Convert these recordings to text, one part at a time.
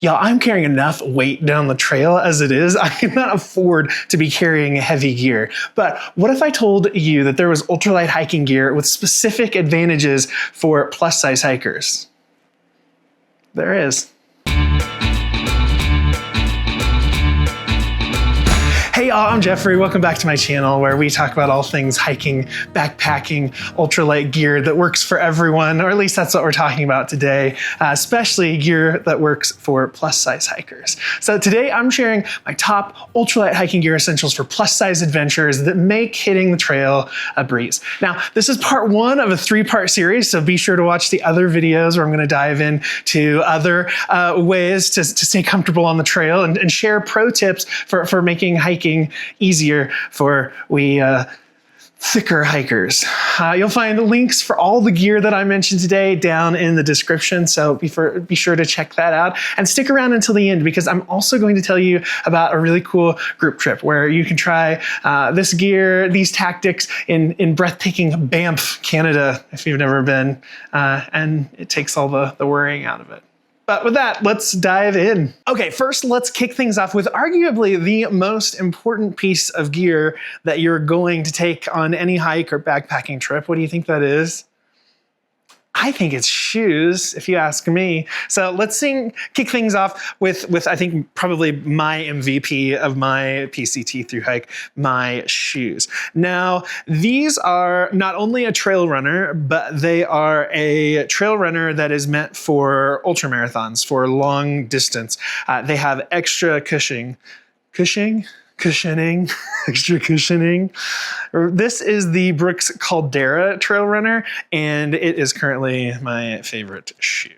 Y'all, I'm carrying enough weight down the trail as it is. I cannot afford to be carrying heavy gear. But what if I told you that there was ultralight hiking gear with specific advantages for plus size hikers? There is. Hey y'all, I'm Jeffrey. Welcome back to my channel where we talk about all things hiking, backpacking, ultralight gear that works for everyone, or at least that's what we're talking about today, especially gear that works for plus size hikers. So today I'm sharing my top ultralight hiking gear essentials for plus size adventures that make hitting the trail a breeze. Now, this is part one of a 3-part series, so be sure to watch the other videos where I'm gonna dive into other ways to stay comfortable on the trail and share pro tips for making hiking easier for we thicker hikers. You'll find links for all the gear that I mentioned today down in the description, so be sure to check that out and stick around until the end because I'm also going to tell you about a really cool group trip where you can try this gear, these tactics in breathtaking Banff, Canada, if you've never been, and it takes all the worrying out of it. But with that, let's dive in. Okay, first let's kick things off with arguably the most important piece of gear that you're going to take on any hike or backpacking trip. What do you think that is? I think it's shoes, if you ask me. So let's kick things off with I think probably my MVP of my PCT Thru-Hike, my shoes. Now, these are not only a trail runner, but they are a trail runner that is meant for ultra marathons, for long distance. They have extra cushioning. Extra cushioning. This is the Brooks Caldera Trail Runner, and it is currently my favorite shoe.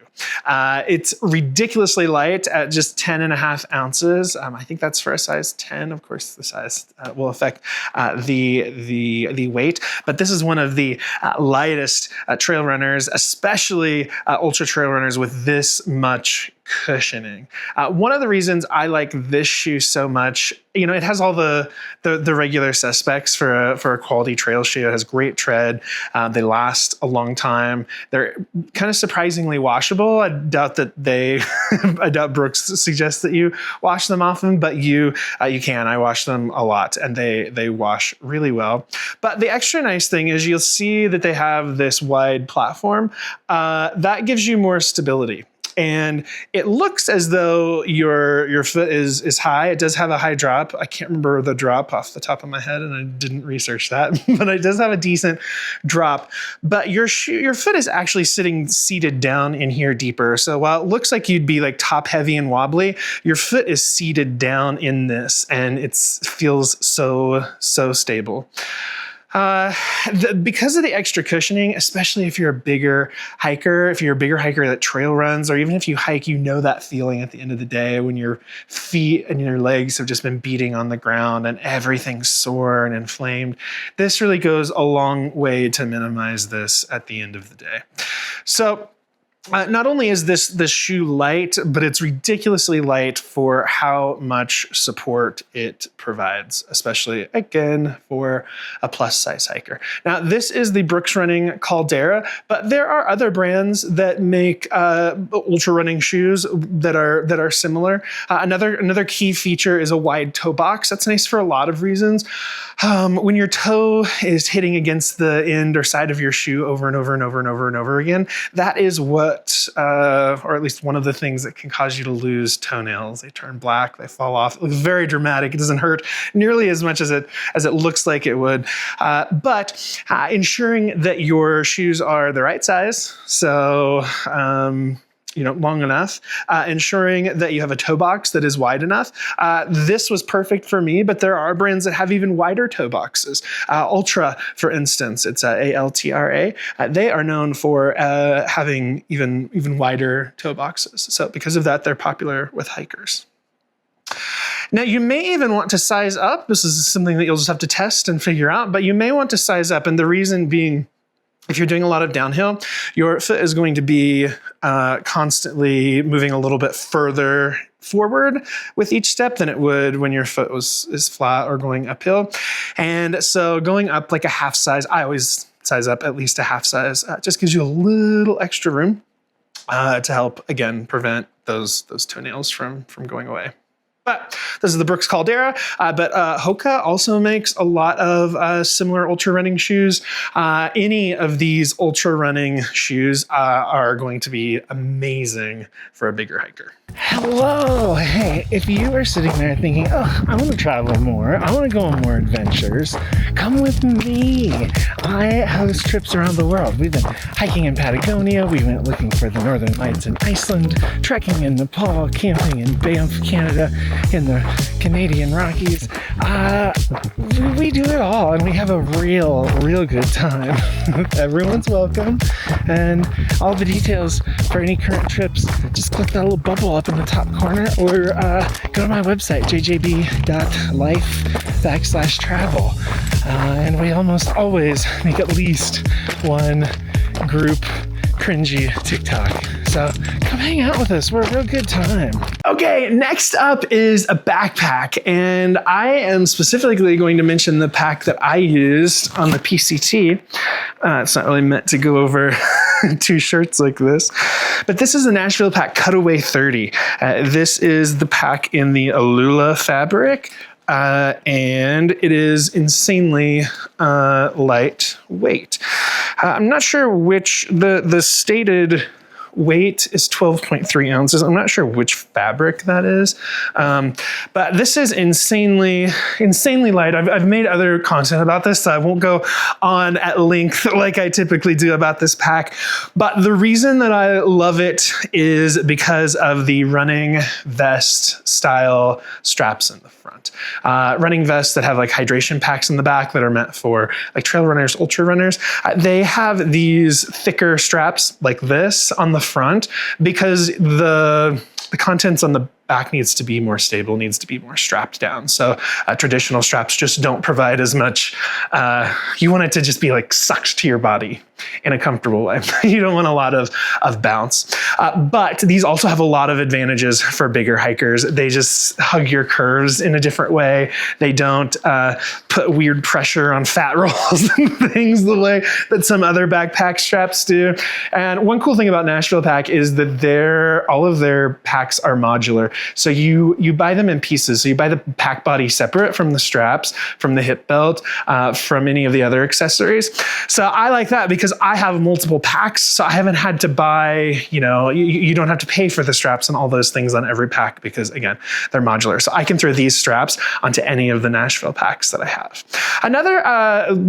It's ridiculously light at just 10.5 ounces. I think that's for a size 10. Of course, the size will affect the weight, but this is one of the lightest trail runners, especially ultra trail runners with this much cushioning. One of the reasons I like this shoe so much, you know, it has all the regular suspects for a quality trail shoe. It has great tread. They last a long time. They're kind of surprisingly washable. I doubt that I doubt Brooks suggests that you wash them often, but you can. I wash them a lot, and they wash really well. But the extra nice thing is you'll see that they have this wide platform that gives you more stability. And it looks as though your foot is high. It does have a high drop. I can't remember the drop off the top of my head, and I didn't research that, but it does have a decent drop. But your foot is actually seated down in here deeper. So while it looks like you'd be like top heavy and wobbly, your foot is seated down in this, and it feels so stable. Because of the extra cushioning, especially if you're a bigger hiker, that trail runs, or even if you hike, you know that feeling at the end of the day when your feet and your legs have just been beating on the ground and everything's sore and inflamed. This really goes a long way to minimize this at the end of the day. So, not only is this shoe light, but it's ridiculously light for how much support it provides, especially, again, for a plus size hiker. Now, this is the Brooks Running Caldera, but there are other brands that make ultra running shoes that are similar. Another key feature is a wide toe box. That's nice for a lot of reasons. When your toe is hitting against the end or side of your shoe over and over and over and over and over again, that is what, or at least one of the things that can cause you to lose toenails. They turn black, they fall off. It looks very dramatic. It doesn't hurt nearly as much as it looks like it would. But ensuring that your shoes are the right size, so long enough, ensuring that you have a toe box that is wide enough. This was perfect for me, but there are brands that have even wider toe boxes. Ultra, for instance, it's Altra. They are known for having even wider toe boxes. So because of that, they're popular with hikers. Now, you may even want to size up. This is something that you'll just have to test and figure out, but you may want to size up, and the reason being, if you're doing a lot of downhill, your foot is going to be constantly moving a little bit further forward with each step than it would when your foot is flat or going uphill. And so going up like a half size, I always size up at least a half size, just gives you a little extra room to help, again, prevent those toenails from going away. But this is the Brooks Caldera, but Hoka also makes a lot of similar ultra running shoes. Any of these ultra running shoes are going to be amazing for a bigger hiker. Hello. Hey, if you are sitting there thinking, oh, I want to travel more, I want to go on more adventures, come with me. I host trips around the world. We've been hiking in Patagonia. We went looking for the Northern Lights in Iceland, trekking in Nepal, camping in Banff, Canada, in the Canadian Rockies. We do it all, and we have a real good time. Everyone's welcome, and all the details for any current trips, just click that little bubble up in the top corner, or go to my website, jjb.life/travel. And we almost always make at least one group cringy TikTok. So come hang out with us. We're a real good time. Okay, next up is a backpack, and I am specifically going to mention the pack that I used on the PCT. It's not really meant to go over two shirts like this, but this is the Nashville Pack Cutaway 30. This is the pack in the Alula fabric. And it is insanely lightweight. I'm not sure which, the stated weight is 12.3 ounces. I'm not sure which fabric that is, but this is insanely light. I've made other content about this, so I won't go on at length like I typically do about this pack. But the reason that I love it is because of the running vest style straps in the front. Running vests that have like hydration packs in the back that are meant for like trail runners, ultra runners. They have these thicker straps like this on the front because the contents on the back needs to be more stable, needs to be more strapped down. So traditional straps just don't provide as much. You want it to just be like sucked to your body in a comfortable way. You don't want a lot of bounce. But these also have a lot of advantages for bigger hikers. They just hug your curves in a different way. They don't put weird pressure on fat rolls and things the way that some other backpack straps do. And one cool thing about Nashville Pack is that all of their packs are modular. So you buy them in pieces. So you buy the pack body separate from the straps, from the hip belt, from any of the other accessories. So I like that because I have multiple packs. So I haven't had to buy, you don't have to pay for the straps and all those things on every pack because again, they're modular. So I can throw these straps onto any of the Nashville packs that I have. Another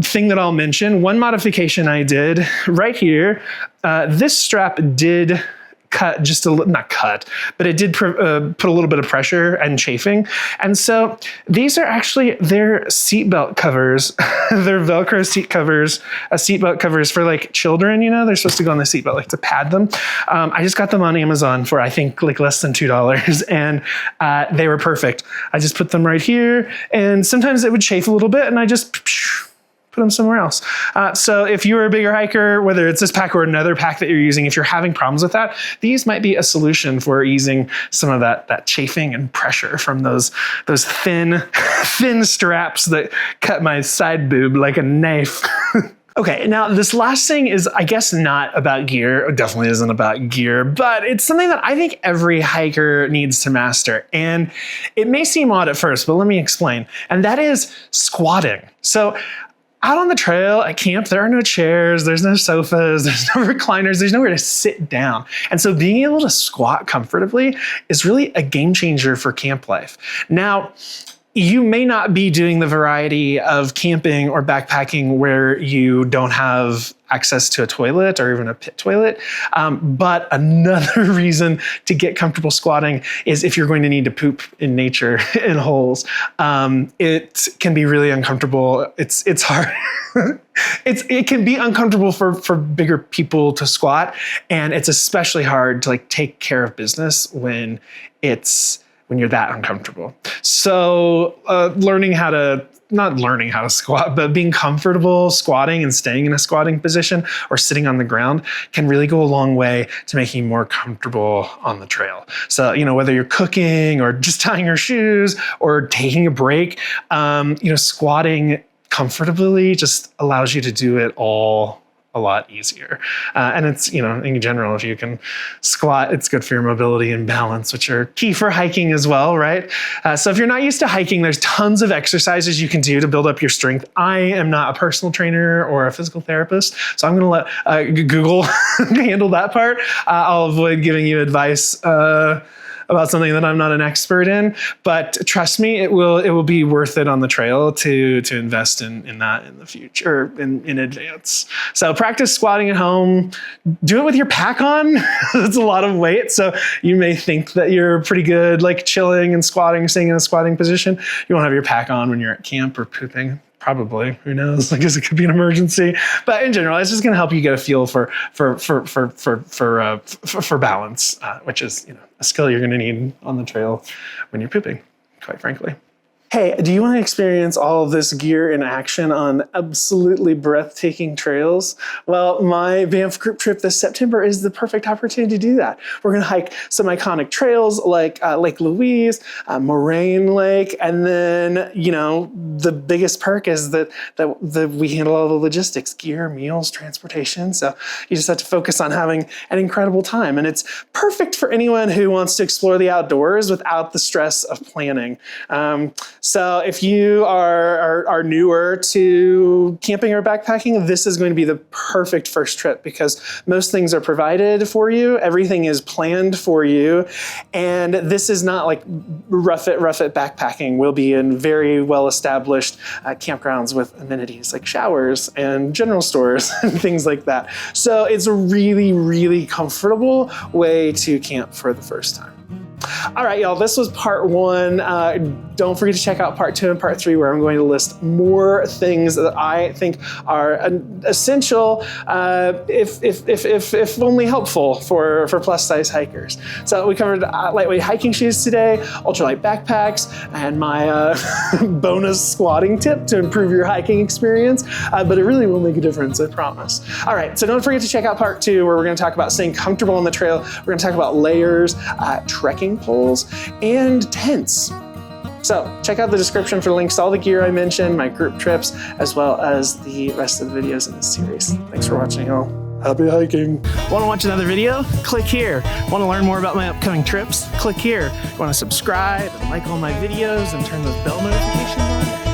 thing that I'll mention, one modification I did right here, this strap did cut just not cut, but it did put a little bit of pressure and chafing. And so these are actually their seatbelt covers. They're Velcro seatbelt covers for like children, they're supposed to go on the seatbelt, like to pad them. I just got them on Amazon for, I think, like less than $2 and they were perfect. I just put them right here and sometimes it would chafe a little bit and I just put them somewhere else. So if you're a bigger hiker, whether it's this pack or another pack that you're using, if you're having problems with that, these might be a solution for easing some of that chafing and pressure from those thin straps that cut my side boob like a knife. Okay, now this last thing is, I guess, not about gear. It definitely isn't about gear, but it's something that I think every hiker needs to master. And it may seem odd at first, but let me explain. And that is squatting. So out on the trail at camp, there are no chairs, there's no sofas, there's no recliners, there's nowhere to sit down. And so being able to squat comfortably is really a game changer for camp life. Now, you may not be doing the variety of camping or backpacking where you don't have access to a toilet or even a pit toilet. But another reason to get comfortable squatting is if you're going to need to poop in nature in holes. It can be really uncomfortable. It's hard. It can be uncomfortable for bigger people to squat. And it's especially hard to like take care of business when you're that uncomfortable. So not learning how to squat, but being comfortable squatting and staying in a squatting position or sitting on the ground can really go a long way to making you more comfortable on the trail. So, whether you're cooking or just tying your shoes or taking a break, squatting comfortably just allows you to do it all a lot easier. And it's, in general, if you can squat, it's good for your mobility and balance, which are key for hiking as well, right? So if you're not used to hiking, there's tons of exercises you can do to build up your strength. I am not a personal trainer or a physical therapist, so I'm going to let Google handle that part. I'll avoid giving you advice about something that I'm not an expert in, but trust me, it will be worth it on the trail to invest in that in the future, in advance. So practice squatting at home. Do it with your pack on. It's a lot of weight, so you may think that you're pretty good, like chilling and squatting, staying in a squatting position. You won't have your pack on when you're at camp or pooping. Probably, who knows? I guess it could be an emergency, but in general, it's just going to help you get a feel for balance, which is a skill you're going to need on the trail when you're pooping, quite frankly. Hey, do you want to experience all of this gear in action on absolutely breathtaking trails? Well, my Banff group trip this September is the perfect opportunity to do that. We're going to hike some iconic trails like Lake Louise, Moraine Lake, and then, the biggest perk is that we handle all the logistics, gear, meals, transportation. So you just have to focus on having an incredible time. And it's perfect for anyone who wants to explore the outdoors without the stress of planning. So if you are newer to camping or backpacking, this is going to be the perfect first trip because most things are provided for you. Everything is planned for you. And this is not like rough it backpacking. We'll be in very well-established campgrounds with amenities like showers and general stores and things like that. So it's a really, really comfortable way to camp for the first time. All right, y'all, this was part 1. Don't forget to check out part 2 and part 3, where I'm going to list more things that I think are essential, if only helpful for plus size hikers. So we covered lightweight hiking shoes today, ultralight backpacks, and my bonus squatting tip to improve your hiking experience, but it really will make a difference, I promise. All right, so don't forget to check out part 2, where we're going to talk about staying comfortable on the trail. We're going to talk about layers, trekking poles, and tents. So check out the description for links to all the gear I mentioned, my group trips, as well as the rest of the videos in this series. Thanks for watching, y'all. Happy hiking. Want to watch another video? Click here. Want to learn more about my upcoming trips? Click here. Want to subscribe and like all my videos and turn those bell notifications on?